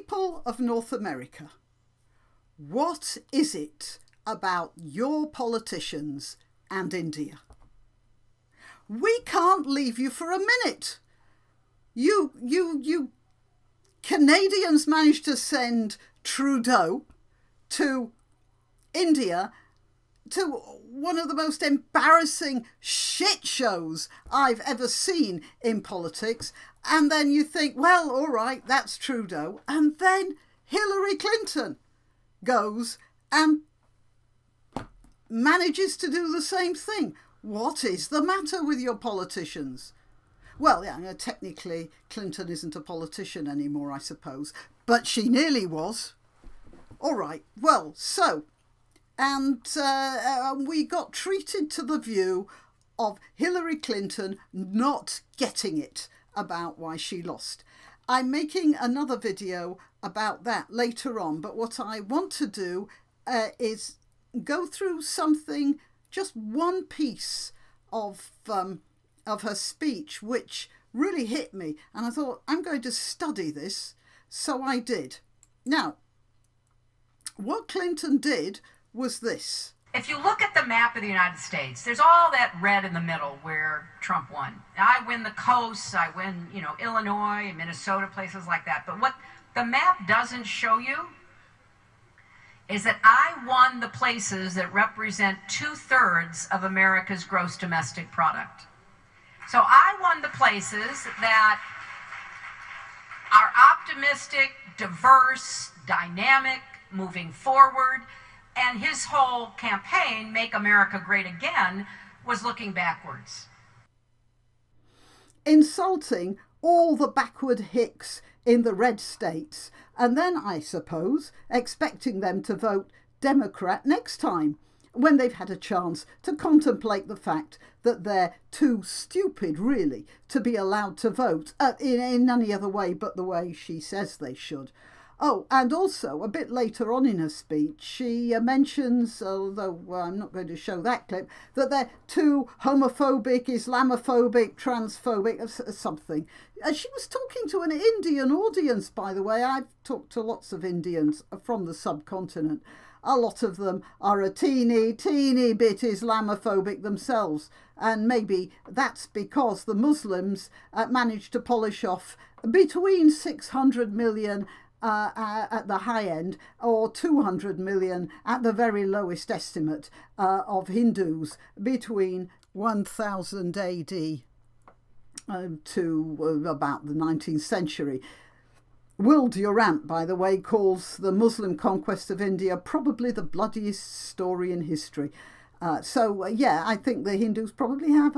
People of North America, what is it about your politicians and India? We can't leave you for a minute. You Canadians managed to send Trudeau to India, to one of the most embarrassing shit shows I've ever seen in politics. And then you think, well, all right, that's Trudeau. And then Hillary Clinton goes and manages to do the same thing. What is the matter with your politicians? Well, yeah, technically Clinton isn't a politician anymore, I suppose, but she nearly was. All right, well, so, and we got treated to the view of Hillary Clinton not getting it about why she lost. I'm making another video about that later on, but what I want to do is go through something, just one piece of her speech, which really hit me. And I thought, I'm going to study this. So I did. Now, what Clinton did was this. If you look at the map of the United States, there's all that red in the middle where Trump won. I win the coasts, I win, Illinois, Minnesota, places like that. But what the map doesn't show you is that I won the places that represent 2/3 of America's gross domestic product. So I won the places that are optimistic, diverse, dynamic, moving forward. And his whole campaign, Make America Great Again, was looking backwards. Insulting all the backward hicks in the red states, and then, I suppose, expecting them to vote Democrat next time, when they've had a chance to contemplate the fact that they're too stupid, really, to be allowed to vote in any other way but the way she says they should. Oh, and also, a bit later on in her speech, she mentions, although I'm not going to show that clip, that they're too homophobic, Islamophobic, transphobic, something. She was talking to an Indian audience, by the way. I've talked to lots of Indians from the subcontinent. A lot of them are a teeny bit Islamophobic themselves. And maybe that's because the Muslims managed to polish off between 600 million at the high end, or 200 million at the very lowest estimate of Hindus between 1000 AD to about the 19th century. Will Durant, by the way, calls the Muslim conquest of India probably the bloodiest story in history. Yeah, I think the Hindus probably have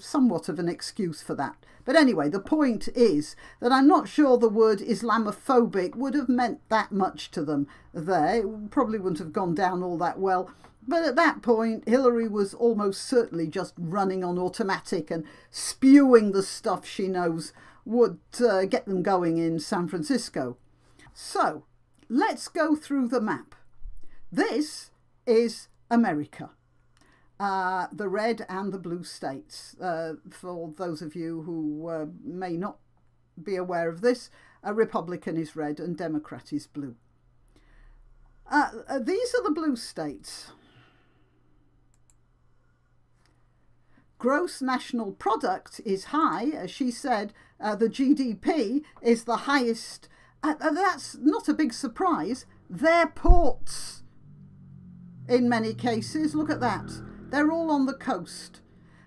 somewhat of an excuse for that. But anyway, the point is that I'm not sure the word Islamophobic would have meant that much to them there. It probably wouldn't have gone down all that well. But at that point, Hillary was almost certainly just running on automatic and spewing the stuff she knows would get them going in San Francisco. So let's go through the map. This is America. The red and the blue states. For those of you who may not be aware of this, a Republican is red and Democrat is blue. These are the blue states. Gross national product is high. As she said, the GDP is the highest. That's not a big surprise. Their ports, in many cases, look at that. They're all on the coast.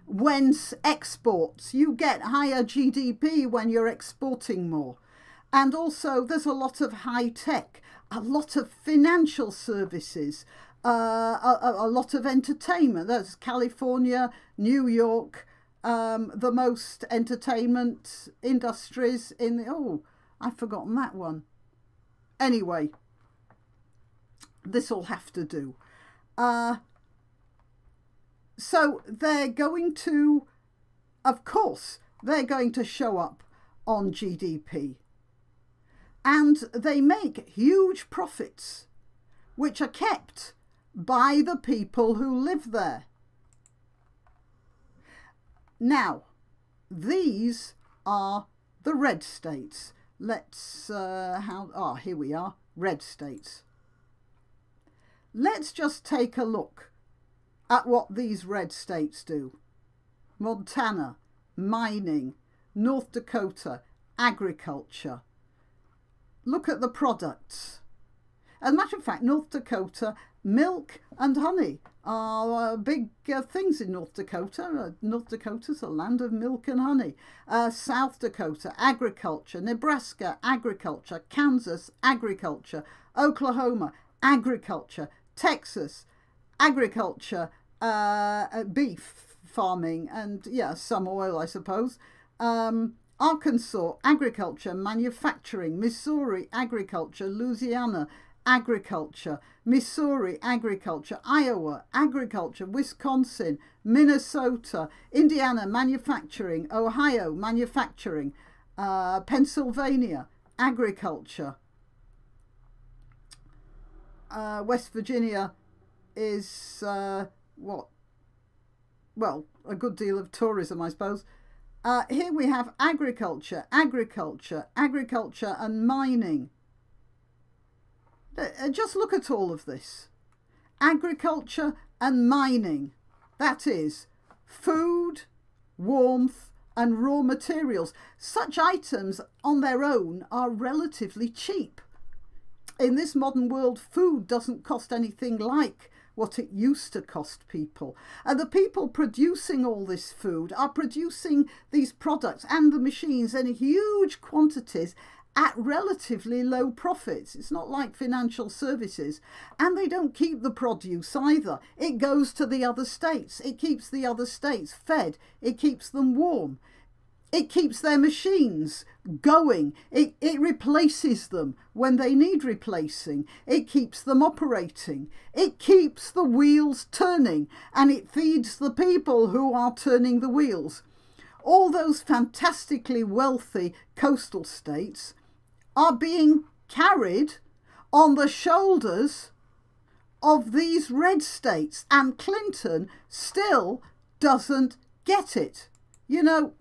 Whence exports, you get higher GDP when you're exporting more. And also there's a lot of high tech, a lot of financial services, a lot of entertainment. There's California, New York, the most entertainment industries in the, oh, I've forgotten that one. Anyway, this will have to do. So they're going to, of course, they're going to show up on GDP. And they make huge profits, which are kept by the people who live there. Now, these are the red states. let's, here we are, red states. Let's just take a look at what these red states do. Montana, mining. North Dakota, agriculture. Look at the products. As a matter of fact, North Dakota, milk and honey are big things in North Dakota. North Dakota's a land of milk and honey. South Dakota, agriculture. Nebraska, agriculture. Kansas, agriculture. Oklahoma, agriculture. Texas, agriculture, beef farming, and yeah, some oil, I suppose. Arkansas, agriculture, manufacturing. Missouri, agriculture. Louisiana, agriculture. Missouri, agriculture. Iowa, agriculture. Wisconsin, Minnesota. Indiana, manufacturing. Ohio, manufacturing. Pennsylvania, agriculture. West Virginia is what? Well, a good deal of tourism, I suppose. Here we have agriculture, agriculture, agriculture and mining. Just look at all of this. Agriculture and mining. That is food, warmth and raw materials. Such items on their own are relatively cheap. In this modern world, food doesn't cost anything like what it used to cost people. And the people producing all this food are producing these products and the machines in huge quantities at relatively low profits. It's not like financial services. And they don't keep the produce either. It goes to the other states. It keeps the other states fed. It keeps them warm. It keeps their machines going. It replaces them when they need replacing. It keeps them operating. It keeps the wheels turning, and it feeds the people who are turning the wheels. All those fantastically wealthy coastal states are being carried on the shoulders of these red states, and Clinton still doesn't get it. You know,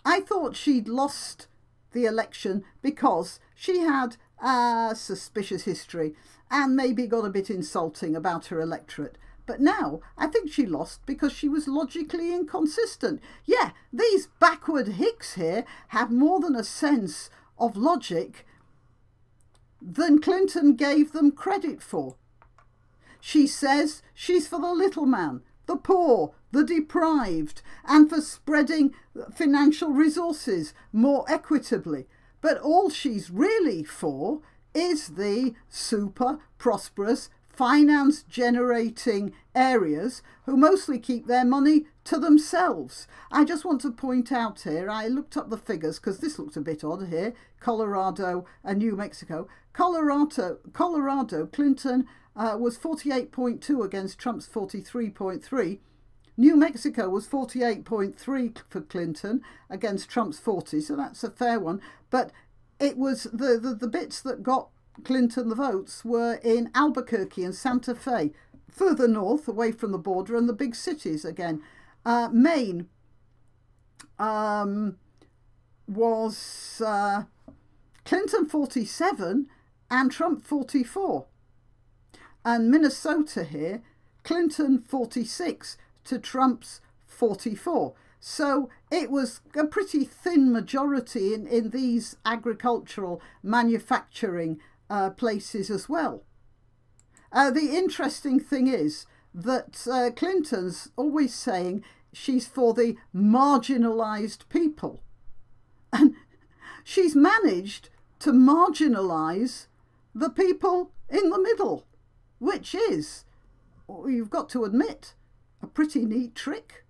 I thought she'd lost the election because she had a suspicious history and maybe got a bit insulting about her electorate. But now I think she lost because she was logically inconsistent. Yeah, these backward hicks here have more than a sense of logic than Clinton gave them credit for. She says she's for the little man, the poor, the deprived, and for spreading financial resources more equitably. But all she's really for is the super prosperous finance generating areas who mostly keep their money to themselves. I just want to point out here, I looked up the figures because this looks a bit odd here, Colorado and New Mexico. Colorado, Clinton was 48.2 against Trump's 43.3. New Mexico was 48.3 for Clinton against Trump's 40, so that's a fair one. But it was the bits that got Clinton the votes were in Albuquerque and Santa Fe, further north, away from the border, and the big cities again. Maine was Clinton 47 and Trump 44. And Minnesota here, Clinton 46 to Trump's 44. So it was a pretty thin majority in these agricultural manufacturing places as well. The interesting thing is that Clinton's always saying she's for the marginalised people. And she's managed to marginalise the people in the middle, which is, you've got to admit, a pretty neat trick.